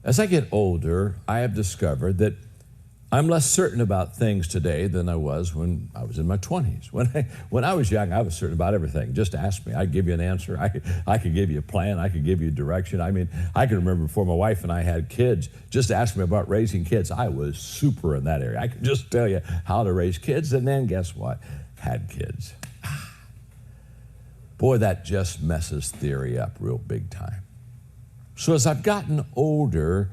As I get older, I have discovered that I'm less certain about things today than I was when I was in my 20s. When I was young, I was certain about everything. Just ask me. I'd give you an answer. I could give you a plan. I could give you direction. I mean, I can remember before my wife and I had kids, just ask me about raising kids. I was super in that area. I could just tell you how to raise kids, and then guess what? Had kids. Boy, that just messes theory up real big time. So as I've gotten older,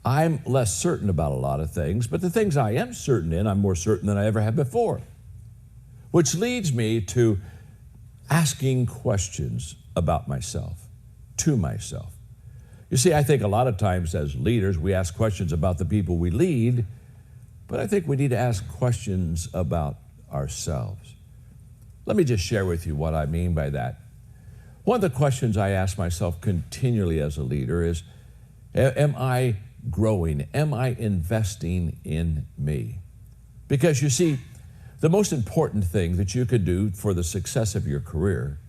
I'm less certain about a lot of things, but the things I am certain in, I'm more certain than I ever have before. Which leads me to asking questions about myself, to myself. You see, I think a lot of times as leaders, we ask questions about the people we lead, but I think we need to ask questions about ourselves. Let me just share with you what I mean by that. One of the questions I ask myself continually as a leader is, am I growing? Am I investing in me? Because you see, the most important thing that you could do for the success of your career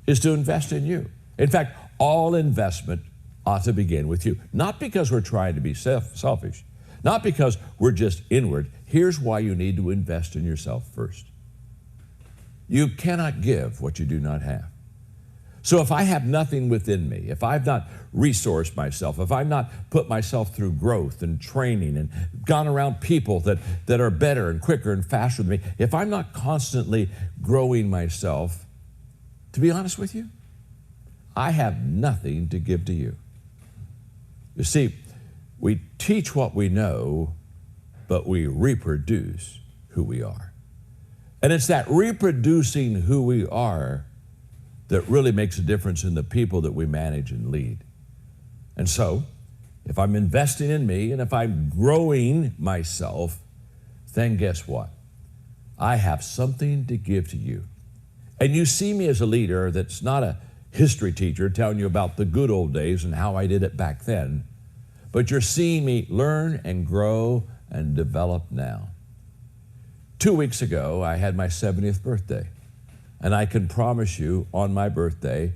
is to invest in you. In fact, all investment ought to begin with you. Not because we're trying to be selfish, not because we're just inward. Here's why you need to invest in yourself first. You cannot give what you do not have. So if I have nothing within me, if I've not resourced myself, if I've not put myself through growth and training and gone around people that are better and quicker and faster than me, if I'm not constantly growing myself, to be honest with you, I have nothing to give to you. You see, we teach what we know, but we reproduce who we are. And it's that reproducing who we are that really makes a difference in the people that we manage and lead. And so, if I'm investing in me and if I'm growing myself, then guess what? I have something to give to you. And you see me as a leader that's not a history teacher telling you about the good old days and how I did it back then, but you're seeing me learn and grow and develop now. 2 weeks ago, I had my 70th birthday. And I can promise you, on my birthday,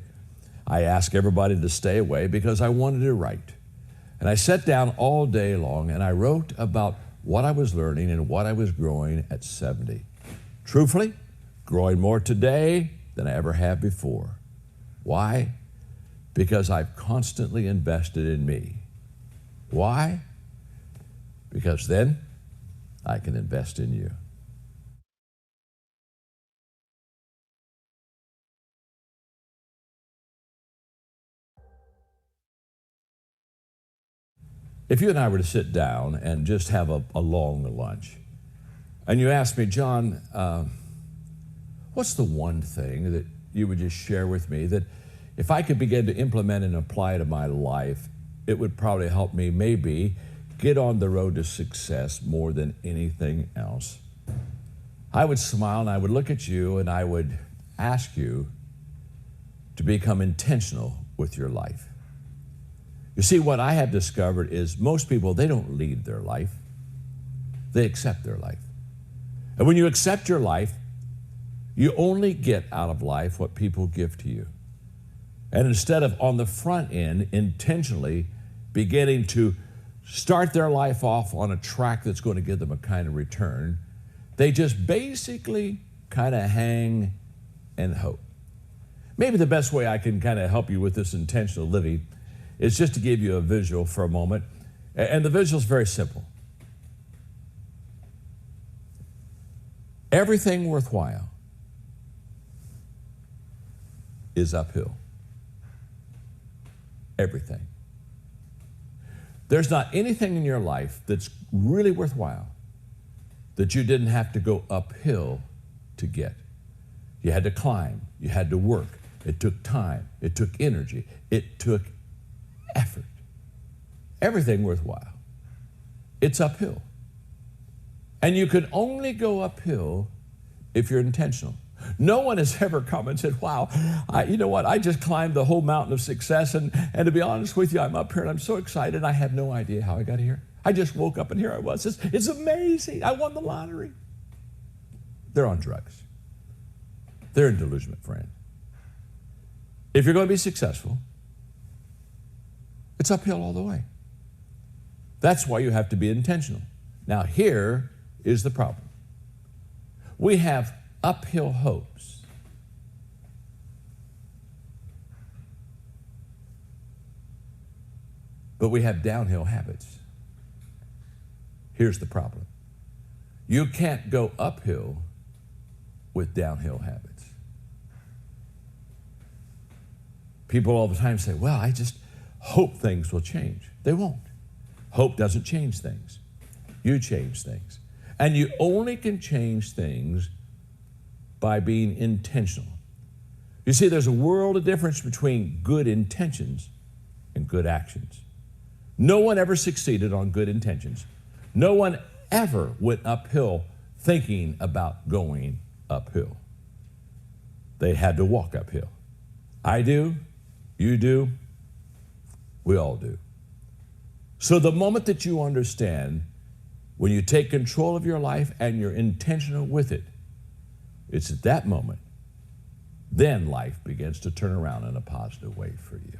I asked everybody to stay away because I wanted to write. And I sat down all day long and I wrote about what I was learning and what I was growing at 70. Truthfully, growing more today than I ever have before. Why? Because I've constantly invested in me. Why? Because then I can invest in you. If you and I were to sit down and just have a long lunch, and you asked me, John, what's the one thing that you would just share with me that if I could begin to implement and apply to my life, it would probably help me maybe get on the road to success more than anything else? I would smile and I would look at you and I would ask you to become intentional with your life. You see, what I have discovered is most people, they don't lead their life. They accept their life. And when you accept your life, you only get out of life what people give to you. And instead of on the front end intentionally beginning to start their life off on a track that's going to give them a kind of return, they just basically kind of hang and hope. Maybe the best way I can kind of help you with this intentional living is just to give you a visual for a moment. And the visual is very simple. Everything worthwhile is uphill. Everything. There's not anything in your life that's really worthwhile that you didn't have to go uphill to get. You had to climb. You had to work. It took time. It took energy. It took effort. Everything worthwhile, it's uphill. And you can only go uphill if you're intentional. No one has ever come and said, wow, you know what, I just climbed the whole mountain of success, and to be honest with you, I'm up here and I'm so excited, I have no idea how I got here. I just woke up and here I was. It's amazing. I won the lottery. They're on drugs. They're in delusion, friend. If you're going to be successful, It's uphill all the way. That's why you have to be intentional. Now, here is the problem. We have uphill hopes, but we have downhill habits. Here's the problem. You can't go uphill with downhill habits. People all the time say, well, I just hope things will change. They won't. Hope doesn't change things. You change things. And you only can change things by being intentional. You see, there's a world of difference between good intentions and good actions. No one ever succeeded on good intentions. No one ever went uphill thinking about going uphill. They had to walk uphill. I do, you do, we all do. So the moment that you understand, when you take control of your life and you're intentional with it, it's at that moment, then life begins to turn around in a positive way for you.